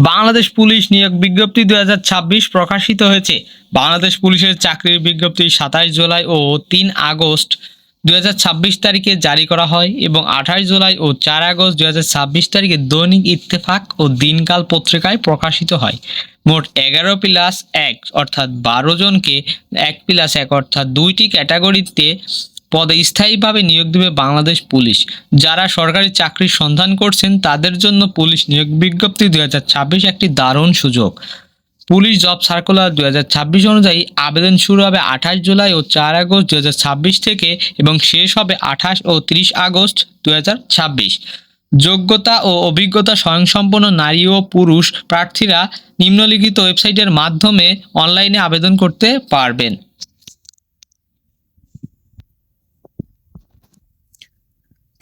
Bangladesh police নিয়োগ বিজ্ঞপ্তি 2026 প্রকাশিত হয়েছে। বাংলাদেশ পুলিশের চাকরির বিজ্ঞপ্তি 27 জুলাই ও 3 আগস্ট 2026 তারিখে জারি করা হয় এবং 28 জুলাই ও 4 আগস্ট 2026 তারিখে দৈনিক ইত্তেফাক ও দিনকাল পত্রিকায় প্রকাশিত হয়। মোট 11+1 অর্থাৎ 12 জনকে 1+1 অর্থাৎ 2টি ক্যাটাগরিতে পদে স্থায়ীভাবে নিয়োগ দেবে বাংলাদেশ পুলিশ। যারা সরকারি চাকরির সন্ধান করছেন তাদের জন্য পুলিশ নিয়োগ বিজ্ঞপ্তি 2026 একটি দারুণ সুযোগ। পুলিশ জব সার্কুলার 2026 অনুযায়ী আবেদন শুরু হবে 28 জুলাই ও 4 আগস্ট 2026 থেকে এবং শেষ হবে 28 ও 30 আগস্ট 2026। যোগ্যতা ও অভিজ্ঞতা স্বয়ংসম্পন্ন নারী ও পুরুষ প্রার্থীরা নিম্নলিখিত ওয়েবসাইটের মাধ্যমে অনলাইনে আবেদন করতে পারবেন।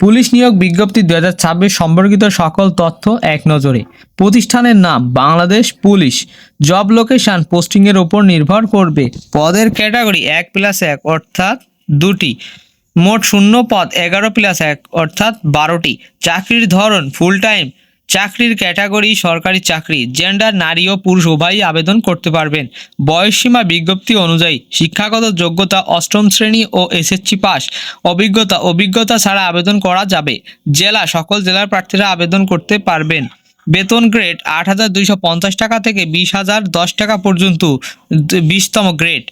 পুলিশ নিয়োগ বিজ্ঞপ্তি 2026 সম্পর্কিত সকল তথ্য এক নজরে। প্রতিষ্ঠানের নাম বাংলাদেশ পুলিশ। জব লোকেশন পোস্টিংয়ের ওপর নির্ভর করবে। পদের ক্যাটাগরি 1+1 অর্থাৎ 2টি। মোট শূন্য পদ 11+1 অর্থাৎ 12টি। চাকরির ধরন ফুল টাইম। চাকরির ক্যাটাগরি সরকারি চাকরি। জেন্ডার নারী ও পুরুষ উভয়ই আবেদন করতে পারবেন। বয়সসীমা বিজ্ঞপ্তি অনুযায়ী শিক্ষাগত যোগ্যতা 8ম শ্রেণী ও এসএসসি পাস। অভিজ্ঞতা ছাড়া আবেদন করা যাবে। জেলা সকল জেলার প্রার্থীরা আবেদন করতে পারবেন। বেতন গ্রেড 8,250 টাকা থেকে 20,010 টাকা পর্যন্ত 20তম গ্রেড।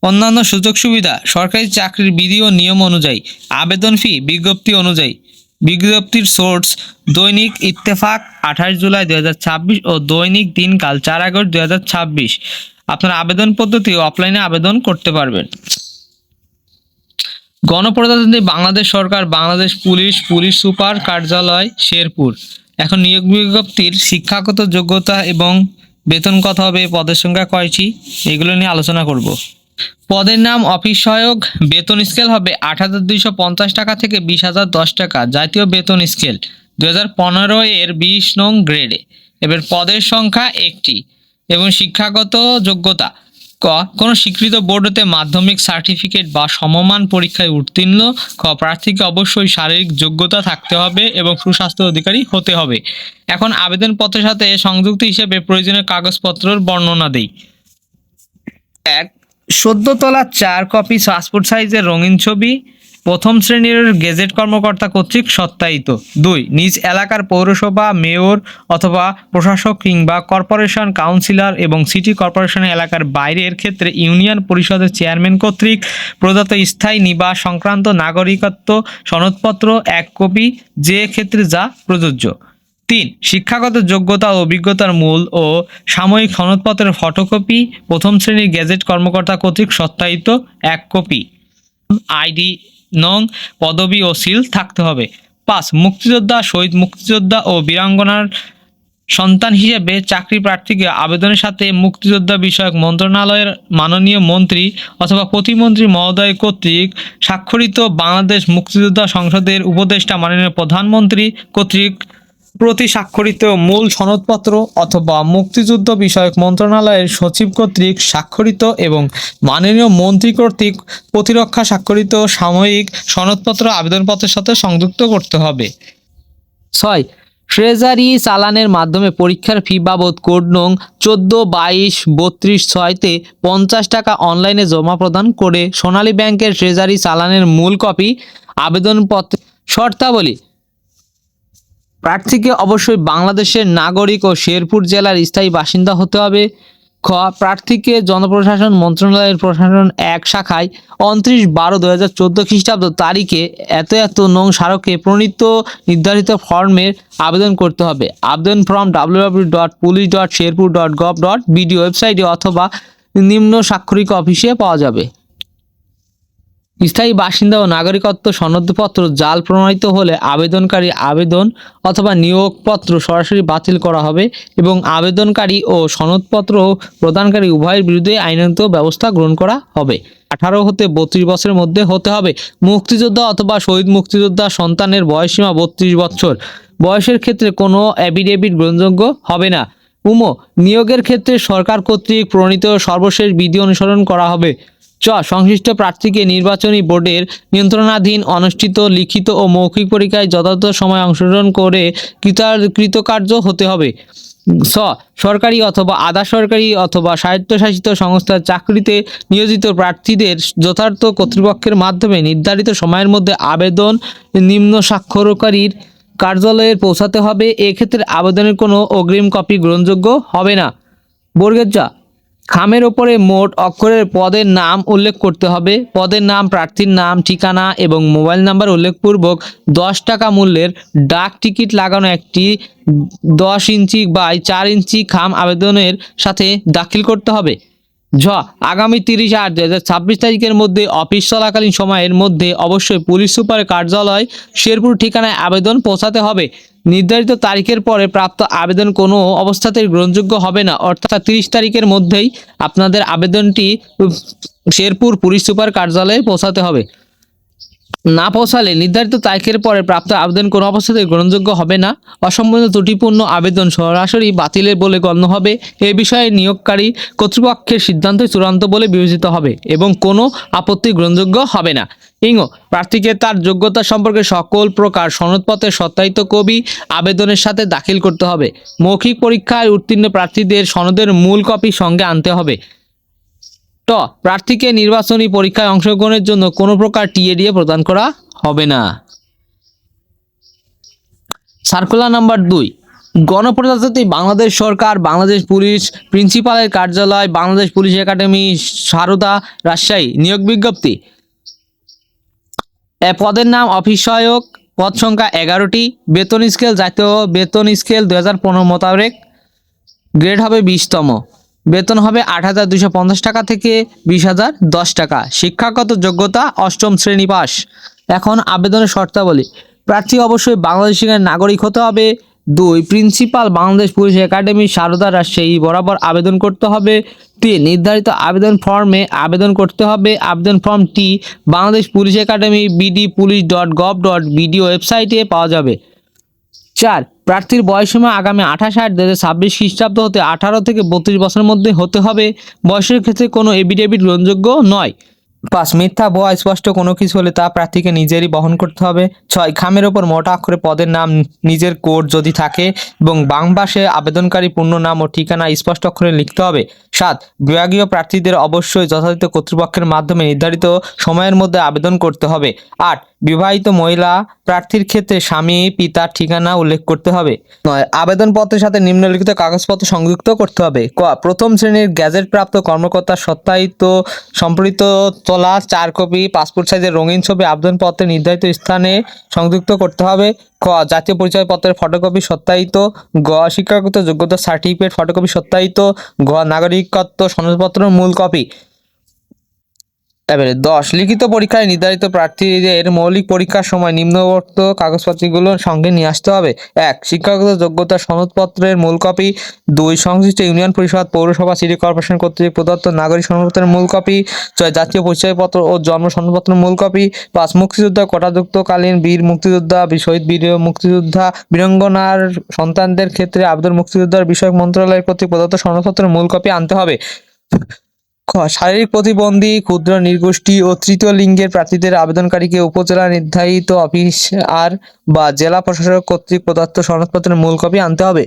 অন্যান্য সুযোগ সুবিধা সরকারি চাকরির বিধি ও নিয়ম অনুযায়ী। আবেদন ফি বিজ্ঞপ্তি অনুযায়ী। বিজ্ঞপ্তির সোর্স দৈনিক ইত্তেফাক 28 জুলাই 2026 ও দৈনিক দিনকাল 4 আগস্ট 2026। আপনার আবেদন পদ্ধতি অফলাইনে আবেদন করতে পারবেন। গণপ্রজাতন্ত্রী বাংলাদেশ সরকার, বাংলাদেশ পুলিশ, পুলিশ সুপার কার্যালয়, শেরপুর। এখন নিয়োগ বিজ্ঞপ্তির শিক্ষাগত যোগ্যতা এবং বেতন কত হবে, পদের সংখ্যা কয়টি, এগুলো নিয়ে আলোচনা করব। পদের নাম অফিস সহায়ক। বেতন স্কেল হবে 8,250 টাকা থেকে 20,010 টাকা। জাতীয় বেতন স্কেল 2015 এর 20 নং গ্রেডে। এবার পদের সংখ্যা 1টি এবং শিক্ষাগত যোগ্যতা ক কোনো স্বীকৃত বোর্ড হতে মাধ্যমিক সার্টিফিকেট বা সমমান পরীক্ষায় উত্তীর্ণ। খ প্রার্থীকে অবশ্যই শারীরিক যোগ্যতা থাকতে হবে এবং সুস্বাস্থ্য অধিকারী হতে হবে। এখন আবেদনপত্রের সাথে সংযুক্ত হিসেবে প্রয়োজনীয় কাগজপত্রের বর্ণনা দেই। 1 সদ্য তোলা 4 কপি পাসপোর্ট সাইজের রঙিন ছবি, প্রথম শ্রেণীর গেজেট কর্মকর্তা কর্তৃক সত্যায়িত। 2 নিজ এলাকার পৌরসভা, মেয়র অথবা প্রশাসক কিংবা কর্পোরেশন কাউন্সিলর এবং সিটি কর্পোরেশন এলাকার বাইরের ক্ষেত্রে ইউনিয়ন পরিষদের চেয়ারম্যান কর্তৃক প্রদত্ত স্থায়ী নিবাস সংক্রান্ত নাগরিকত্ব সনদপত্র 1 কপি, যে ক্ষেত্রে যা প্রযোজ্য। 3 শিক্ষাগত যোগ্যতা ও অভিজ্ঞতার মূল ও সাময়িক সনদপত্রের ফটোকপি, প্রথম শ্রেণীর গেজেট কর্মকর্তা কর্তৃক সত্যায়িত 1 কপি। আইডি নং, পদবি ও সিল থাকতে হবে। 5 মুক্তিযোদ্ধা, শহীদ মুক্তিযোদ্ধা ও বীরাঙ্গনার সন্তান হিসেবে চাকরি প্রার্থীকে আবেদনের সাথে মুক্তিযোদ্ধা বিষয়ক মন্ত্রণালয়ের মাননীয় মন্ত্রী অথবা প্রতিমন্ত্রী মহোদয় কর্তৃক স্বাক্ষরিত বাংলাদেশ মুক্তিযোদ্ধা সংসদের উপদেষ্টা মাননীয় প্রধানমন্ত্রী কর্তৃক প্রতি স্বাক্ষরিত মূল সনদপত্র অথবা মুক্তিযুদ্ধ বিষয়ক মন্ত্রণালয়ের সচিব কর্তৃক স্বাক্ষরিত এবং মাননীয় মন্ত্রী কর্তৃক প্রতিরক্ষা স্বাক্ষরিত সাময়িক সনদপত্র আবেদনপত্রের সাথে সংযুক্ত করতে হবে। 6 ট্রেজারি চালানের মাধ্যমে পরীক্ষার ফি বাবদ কোড নং 14-22-32-6-তে 50 টাকা অনলাইনে জমা প্রদান করে সোনালী ব্যাংকের ট্রেজারি চালানের মূল কপি আবেদনপত্র। শর্তাবলী প্রার্থীকে অবশ্যই বাংলাদেশের নাগরিক ও শেরপুর জেলার স্থায়ী বাসিন্দা হতে হবে। খ প্রার্থীকে জনপ্রশাসন মন্ত্রণালয়ের প্রশাসন 1 শাখায় 29/12/2014 খ্রিস্টাব্দ তারিখে এত নং স্মারকে প্রণীত নির্ধারিত ফর্মের আবেদন করতে হবে। আবেদন ফর্ম www.police.sherpur.gov.bd ওয়েবসাইটে অথবা নিম্ন স্বাক্ষরিত অফিসে পাওয়া যাবে। স্থায়ী বাসিন্দা ও নাগরিকত্ব সনদপত্র জাল প্রমাণিত হলে আবেদনকারী আবেদন অথবা নিয়োগপত্র সরাসরি বাতিল করা হবে এবং আবেদনকারী ও সনদপত্র প্রদানকারী উভয়ের বিরুদ্ধে আইনানুগ ব্যবস্থা গ্রহণ করা হবে। 18 হতে 32 বছরের মধ্যে হতে হবে। মুক্তিযোদ্ধা অথবা শহীদ মুক্তিযোদ্ধা সন্তানের বয়সসীমা 32 বছর। বয়সের ক্ষেত্রে কোনো অ্যাফিডেভিট গ্রহণযোগ্য হবে না। নিয়োগের ক্ষেত্রে সরকার কর্তৃক প্রণীত সর্বশেষ বিধি অনুসরণ করা হবে। সংশ্লিষ্ট প্রার্থীকে নির্বাচনী বোর্ডের নিয়ন্ত্রণাধীন অনুষ্ঠিত লিখিত ও মৌখিক পরীক্ষায় যথাযথ সময় অংশগ্রহণ করে কৃতকার্য হতে হবে। স সরকারি অথবা আধা সরকারি অথবা স্বায়ত্তশাসিত সংস্থার চাকরিতে নিয়োজিত প্রার্থীদের যথার্থ কর্তৃপক্ষের মাধ্যমে নির্ধারিত সময়ের মধ্যে আবেদন নিম্ন স্বাক্ষরকারীর কার্যালয়ে পৌঁছাতে হবে। এক্ষেত্রে আবেদনের কোনো অগ্রিম কপি গ্রহণযোগ্য হবে না। বর্গের জ খামের ওপরে মোট অক্ষরের পদের নাম উল্লেখ করতে হবে। পদের নাম, প্রার্থীর নাম, ঠিকানা এবং মোবাইল নাম্বার উল্লেখপূর্বক 10 টাকা মূল্যের ডাক টিকিট লাগানো একটি 10 ইঞ্চি বাই 4 ইঞ্চি খাম আবেদনের সাথে দাখিল করতে হবে। ঝ আগামী 30/8/2026 তারিখের মধ্যে অফিস চলাকালীন সময়ের মধ্যে অবশ্যই পুলিশ সুপারের কার্যালয় শেরপুর ঠিকানায় আবেদন পৌঁছাতে হবে। নির্ধারিত তারিখের পরে প্রাপ্ত আবেদন কোনো অবস্থাতেই গ্রহণযোগ্য হবে না, অর্থাৎ 30 তারিখের মধ্যেই আপনাদের আবেদনটি শেরপুর পুলিশ সুপার কার্যালয়ে পৌঁছাতে হবে। না পৌঁছালে নির্ধারিত তারিখের পরে প্রাপ্ত আবেদন কোনো অবস্থাতেই গ্রহণযোগ্য হবে না। অসম্পূর্ণ ত্রুটিপূর্ণ আবেদন সরাসরি বাতিলের বলে গণ্য হবে। এ বিষয়ে নিয়োগকারী কর্তৃপক্ষের সিদ্ধান্তই চূড়ান্ত বলে বিবেচিত হবে এবং কোনো আপত্তি গ্রহণযোগ্য হবে না। প্রার্থীকে তার যোগ্যতা সম্পর্কে সকল প্রকার সনদপত্রের সত্যায়িত কপি আবেদনের সাথে দাখিল করতে হবে। মৌখিক পরীক্ষায় উত্তীর্ণ প্রার্থীদের সনদের মূল কপি সঙ্গে আনতে হবে। ট প্রার্থীকে নির্বাচনী পরীক্ষায় অংশগ্রহণের জন্য কোনো প্রকার টিএডিএ প্রদান করা হবে না। সার্কুলার নাম্বার 2, গণপ্রজাতন্ত্রী বাংলাদেশ সরকার, বাংলাদেশ পুলিশ প্রিন্সিপালের কার্যালয়, বাংলাদেশ পুলিশ একাডেমি, সারদা, রাজশাহী। নিয়োগ বিজ্ঞপ্তি। পদের নাম অফিস সহায়ক, পদ সংখ্যা 11টি, বেতন স্কেল জাতীয় বেতন স্কেল 2015 মোতাবেক, গ্রেড হবে 20তম, বেতন হবে 8,250 টাকা থেকে 20,010 টাকা। শিক্ষাগত যোগ্যতা 8ম শ্রেণী পাস। এখন আবেদনের শর্তাবলী। প্রার্থী অবশ্যই বাংলাদেশের নাগরিক হতে হবে। 2 principal Bangladesh police academy, Sarda, Rajshahi বরাবর আবেদন করতে হবে। 3 নির্ধারিত আবেদন ফর্মে আবেদন করতে হবে। আবেদন ফর্মটি বাংলাদেশ পুলিশ একাডেমি bdpolice.gov.bd ওয়েবসাইটে পাওয়া যাবে। 4 প্রার্থীর বয়সসীমা আগামী 28/8/2026 খ্রিস্টাব্দ হতে 18 থেকে 32 বছরের মধ্যে হতে হবে। বয়সের ক্ষেত্রে কোনো এফিডেভিট গ্রহণযোগ্য নয়। 5 মিথ্যা, ভুয়া, স্পষ্ট কোনো কিছু হলে তা প্রার্থীকে নিজেরই বহন করতে হবে। 6 খামের ওপর মোটা অক্ষরে পদের নাম, নিজের কোড যদি থাকে এবং বাম পাশে আবেদনকারী পূর্ণ নাম ও ঠিকানা স্পষ্ট অক্ষরে লিখতে হবে। 7 বিভাগীয় প্রার্থীদের অবশ্যই যথাযথ কর্তৃপক্ষের মাধ্যমে নির্ধারিত সময়ের মধ্যে আবেদন করতে হবে। 8 বিবাহিত মহিলা প্রার্থীর ক্ষেত্রে স্বামী, পিতার ঠিকানা উল্লেখ করতে হবে। 9 আবেদনপত্রের সাথে নিম্নলিখিত কাগজপত্র সংযুক্ত করতে হবে। ক প্রথম শ্রেণীর গ্যাজেটপ্রাপ্ত কর্মকর্তার সত্যায়িত সম্পৃক্ত তোলা 4 কপি পাসপোর্ট সাইজের রঙিন ছবি আবেদনপত্রে নির্ধারিত স্থানে সংযুক্ত করতে হবে। খ জাতীয় পরিচয়পত্রের ফটোকপি সত্যায়িত। গ শিক্ষাগত যোগ্যতা সার্টিফিকেট ফটোকপি সত্যায়িত। ঘ নাগরিকত্ব সনদপত্রের মূল কপি। এবারে 10 লিখিত পরীক্ষায় নির্ধারিত প্রার্থীদের মৌলিক পরীক্ষার সময় নিম্নবর্ণিত কাগজপত্রগুলো সঙ্গে নিয়ে আসতে হবে। 1 শিক্ষাগত যোগ্যতা সনদপত্রের মূল কপি। 2 সংশ্লিষ্ট ইউনিয়ন পরিষদ, পৌরসভা, সিটি কর্পোরেশন কর্তৃক প্রদত্ত নাগরিক সনদপত্রের মূল কপি। 6 জাতীয় পরিচয়পত্র ও জন্ম সনদপত্রের মূল কপি। 5 মুক্তিযোদ্ধা কোটাযুক্তকালীন বীর মুক্তিযোদ্ধা, শহীদ বীর মুক্তিযোদ্ধা, বীরাঙ্গনার সন্তানদের ক্ষেত্রে আবেদন মুক্তিযোদ্ধার বিষয়ক মন্ত্রণালয় কর্তৃক প্রদত্ত সনদপত্রের মূল কপি আনতে হবে। খ শারীরিক প্রতিবন্ধী, ক্ষুদ্র নৃগোষ্ঠী ও তৃতীয় লিঙ্গের প্রার্থীদের আবেদনকারীকে উপজেলা নির্ধারিত অফিসার বা জেলা প্রশাসক কর্তৃক প্রদত্ত সনদপত্রের মূল কপি আনতে হবে।